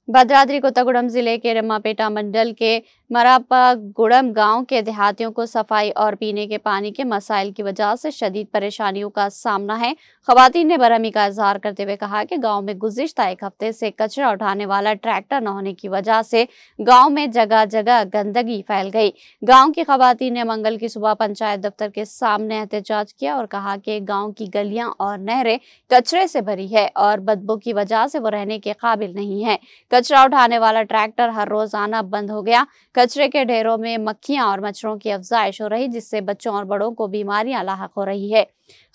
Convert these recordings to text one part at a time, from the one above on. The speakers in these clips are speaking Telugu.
भद्राद्री कोत्तागुड़म जिले के रम्मापेटा मंडल के मरापागुड़म गांव के देहातियों को सफाई और पीने के पानी के मसाइल की वजह से शदीद परेशानियों का सामना है। खवातीन ने बरहमी का इजहार करते हुए कहा कि गांव में गुज़िश्ता एक हफ्ते से कचरा उठाने वाला ट्रैक्टर न होने की वजह से गांव में जगह जगह गंदगी फैल गई। गांव की खवातीन ने मंगल की सुबह पंचायत दफ्तर के सामने एहतजाज किया और कहा कि गाँव की गलियां और नहरें कचरे से भरी है और बदबू की वजह से वो रहने के काबिल नहीं है। कचरा उठाने वाला ट्रैक्टर हर रोज आना बंद हो गया। कचरे के ढेरों में मक्खियां और मच्छरों की अफजाइश हो रही, जिससे बच्चों और बड़ों को बीमारियां लाहक हो रही है।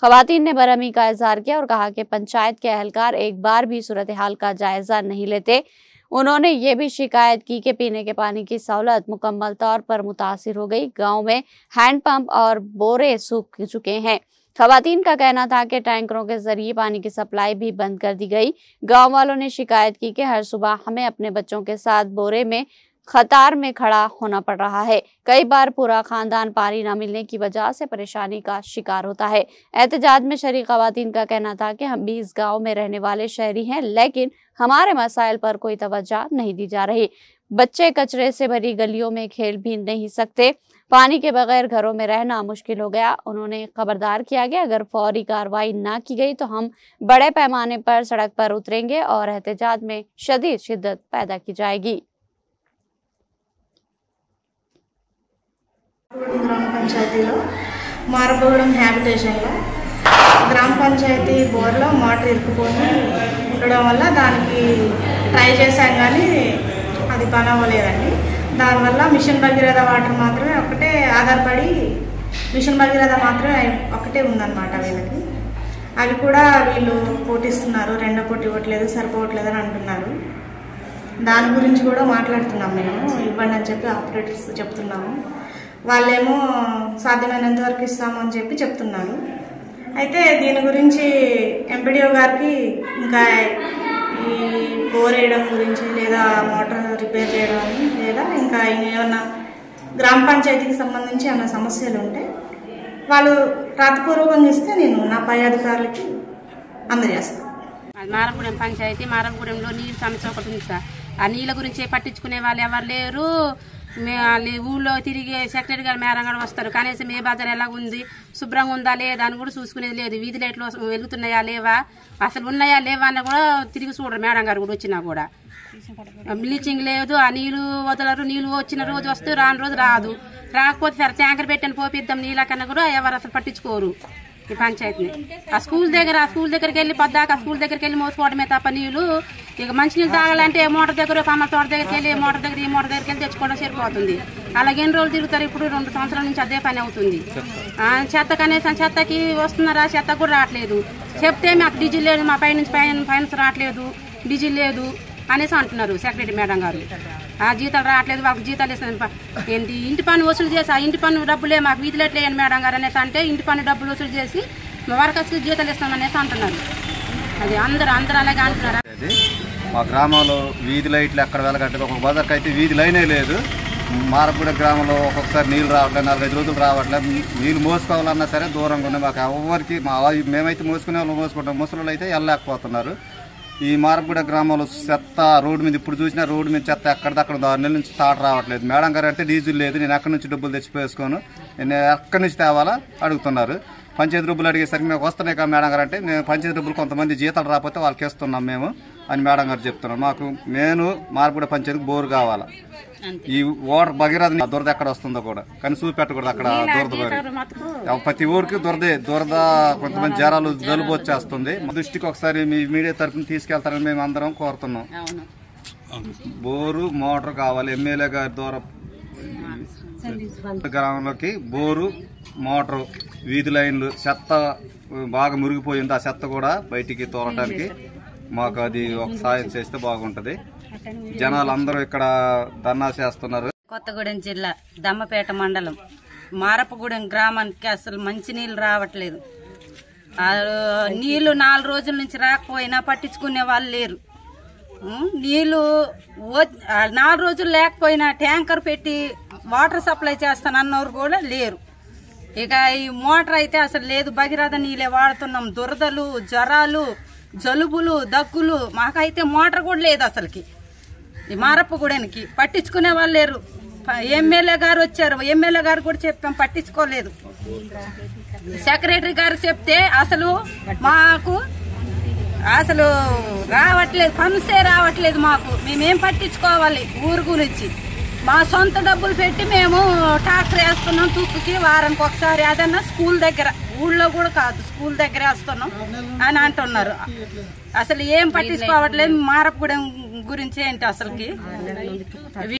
खवातीन ने बरहमी का इजहार किया और कहा कि पंचायत के एहलकार एक बार भी सूरत हाल का जायजा नहीं लेते। उन्होंने ये भी शिकायत की कि पीने के पानी की सहूलत मुकम्मल तौर पर मुतासिर हो गई। गाँव में हैंडपंप और बोरे सूख चुके हैं। खवातीन का कहना था कि टैंकरों के जरिए पानी की सप्लाई भी बंद कर दी गई। गांव वालों ने शिकायत की कि हर सुबह हमें अपने बच्चों के साथ बोरे में कतार में खड़ा होना पड़ रहा है। कई बार पूरा खानदान पानी न मिलने की वजह से परेशानी का शिकार होता है। एहतजाज में शरीक खवातीन का कहना था कि हम भी इस गाँव में रहने वाले शहरी हैं, लेकिन हमारे मसाइल पर कोई तवज्जो नहीं दी जा रही। बच्चे कचरे से भरी गलियों में खेल भी नहीं सकते। पानी के बगैर घरों में रहना मुश्किल हो गया। उन्होंने खबरदार किया कि अगर फौरी कार्रवाई ना की गई तो हम बड़े पैमाने पर सड़क पर उतरेंगे और एहतजाज में शदीद शिद्दत पैदा की जाएगी। ग्राम पंचायतीలో మారబోగడం హ్యాబిటేషన్లో గ్రామ పంచాయతీ బోర్లో మోటార్ ఇరుక్కుపోయి ఉండడం వల్ల దానికి ట్రై చేశాం కానీ అది పని అవ్వలేదండి। దానివల్ల మిషన్ భగీరథ వాటర్ మాత్రమే ఒకటే ఆధారపడి మిషన్ భగీరథ మాత్రమే ఒకటే ఉందన్నమాట వీళ్ళకి। అవి కూడా వీళ్ళు పోటీస్తున్నారు, రెండో పోటీ ఇవ్వట్లేదు, సరిపోవట్లేదు అని అంటున్నారు। దాని గురించి కూడా మాట్లాడుతున్నాం, మేము ఇవ్వండి అని చెప్పి ఆపరేటర్స్ చెప్తున్నాము। వాళ్ళేమో సాధ్యమైనంత వరకు ఇస్తామని చెప్పి చెప్తున్నారు। అయితే దీని గురించి ఎంపీడీఓ గారికి ఇంకా ఈ బోర్ వేయడం గురించి లేదా మోటార్ రిపేర్ చేయడం లేదా ఇంకా ఏమన్నా గ్రామ పంచాయతీకి సంబంధించి ఏమైనా సమస్యలు ఉంటే వాళ్ళు రాతపూర్వకంగా ఇస్తే నేను నా పై అధికారులకి అందజేస్తాను। మారగూడెం పంచాయతీ మారగూడెంలో నీరు సమస్య ఒకటి ఉంది సార్। ఆ నీళ్ళ గురించి పట్టించుకునే వాళ్ళు ఎవరు లేరు। ఊళ్ళో తిరిగి సెక్రటరీ గారు మేడం గారు వస్తారు, కనీసం ఏ బజార్ ఎలా ఉంది, శుభ్రంగా ఉందా లేదా అని కూడా చూసుకునేది లేదు। వీధి లైట్లు వెలుగుతున్నాయా లేవా, అసలు ఉన్నాయా లేవా అని కూడా తిరిగి చూడరు మేడం గారు కూడా వచ్చినా కూడా। బ్లీచింగ్ లేదు, ఆ నీళ్లు వదలరు, నీళ్లు వచ్చిన రోజు వస్తే రాని రోజు రాదు, రాకపోతే సరే ట్యాంకర్ పెట్టని పోపిద్దాం నీళ్ళకన్నా కూడా ఎవరు అసలు పట్టించుకోరు ఈ పంచాయతీని। ఆ స్కూల్ దగ్గరికి వెళ్ళి పద్దాక స్కూల్ దగ్గరికి వెళ్ళి మోసుకోవడమే తప్ప నీళ్లు ఇక మంచినీళ్ళు తాగాలంటే మోటార్ దగ్గర కమ్మ తోట దగ్గరికి వెళ్ళి మోటార్ దగ్గర ఈ మోటార్ దగ్గరికి వెళ్ళి తెచ్చుకోవడం సరిపోతుంది। అలాగే ఎన్ని రోజులు తిరుగుతారు, ఇప్పుడు 2 సంవత్సరాల నుంచి అదే పని అవుతుంది। చెత్త కనీసం చెత్తకి వస్తున్నారా, చెత్త కూడా రావట్లేదు। చెప్తే మాకు డీజిల్ లేదు, మా ఫైనాన్స్ రావట్లేదు, డీజిల్ లేదు అనేసి అంటున్నారు సెక్రటరీ మేడం గారు। ఆ జీతాలు రావట్లేదు, వాళ్ళకి జీతాలు ఇస్తాను ఏంటి, ఇంటి పన్ను వసూలు చేసి ఆ ఇంటి పన్ను డబ్బులే మాకు వీధులు ఎట్లేయండి మేడం గారు అనేసి అంటే ఇంటి పన్ను డబ్బులు వసూలు చేసి వర్కర్స్కి జీతాలు ఇస్తామనేసి అంటున్నారు। అది అందరూ అలాగే అంటున్నారు। మా గ్రామంలో వీధి లైట్లు ఎక్కడ వెళ్ళగట్టు ఒక బజార్కి అయితే వీధి లైనే లేదు। మారగూడెం గ్రామంలో ఒక్కొక్కసారి నీళ్ళు రావట్లేదు, 4-5 రోజులు రావట్లేదు। నీళ్ళు మోసుకోవాలన్నా సరే దూరంగా ఉన్నాయి మాకు ఎవరికి। మేమైతే మోసుకునే వాళ్ళు మోసుకుంటాం, ముసలు అయితే వెళ్ళలేకపోతున్నారు। ఈ మారగూడెం గ్రామంలో చెత్త రోడ్డు మీద ఇప్పుడు చూసినా రోడ్డు మీద చెత్త ఎక్కడిదక్కడ 6 నెలల నుంచి తాట రావట్లేదు। మేడం గారు అంటే డీజిల్ లేదు, నేను ఎక్కడి నుంచి డబ్బులు తెచ్చిపోసుకోను, నేను ఎక్కడి నుంచి తేవాలా అడుగుతున్నారు। పంచాయతీ డబ్బులు అడిగేసరికి మేము వస్తున్నాయి కదా మేడం గారు అంటే, మేము పంచాయతీ డబ్బులు కొంతమంది జీతాలు రాకపోతే వాళ్ళకి ఇస్తున్నాం మేము అని మేడం గారు చెప్తున్నారు। మాకు నేను మారగూడెం పంచాయతీకి బోరు కావాలా, ఈ వాటర్ భగీరథ దురద ఎక్కడ వస్తుందో కూడా కానీ చూపెట్టకూడదు అక్కడ దురద ప్రతి ఊరికి దురద కొంతమంది జ్వరాలు జలుబు వచ్చేస్తుంది। దృష్టికి ఒకసారి మీ మీడియా తరఫున తీసుకెళ్తారని మేము అందరం కోరుతున్నాం। బోరు మోటార్ కావాలి, ఎమ్మెల్యే గారి ద్వారా గ్రామంలోకి బోరు మోటారు, వీధి లైన్లు, చెత్త బాగా మురిగిపోయింది, ఆ చెత్త కూడా బయటికి తోలడానికి మాకు అది ఒక సాయం చేస్తే బాగుంటది। జనాలు అందరూ ఇక్కడ ధర్నా చేస్తున్నారు। కొత్తగూడెం జిల్లా దమ్మపేట మండలం మారపగూడెం గ్రామానికి అసలు మంచి నీళ్లు రావట్లేదు। నీళ్లు 4 రోజుల నుంచి రాకపోయినా పట్టించుకునే వాళ్ళు లేరు। నీళ్లు 4 రోజులు లేకపోయినా ట్యాంకర్ పెట్టి వాటర్ సప్లై చేస్తానన్నవారు కూడా లేరు। ఇక ఈ మోటార్ అయితే అసలు లేదు, భగీరథ నీళ్ళే వాడుతున్నాం। దురదలు, జ్వరాలు, జలుబులు, దగ్గులు, మాకైతే మోటార్ కూడా లేదు అసలుకి। ఈ మారప్పగూడెనికి పట్టించుకునే వాళ్ళు లేరు. ఎమ్మెల్యే గారు వచ్చారు, ఎమ్మెల్యే గారు కూడా చెప్పాం, పట్టించుకోలేదు. సెక్రటరీ గారికి చెప్తే అసలు మాకు అసలు రావట్లేదు, ఫండ్సే రావట్లేదు మాకు. మేమేం పట్టించుకోవాలి ఊరు గురించి? మా సొంత డబ్బులు పెట్టి మేము ట్రాక్టర్ వేస్తున్నాం తుక్కుకి, వారానికి ఒకసారి. అదన్నా స్కూల్ దగ్గర, ఊళ్ళో కూడా కాదు, స్కూల్ దగ్గర వేస్తున్నాం అని అంటున్నారు. అసలు ఏం పట్టించుకోవట్లేదు. మారప్పగూడెం గురించి ఏంటి అసలుకి?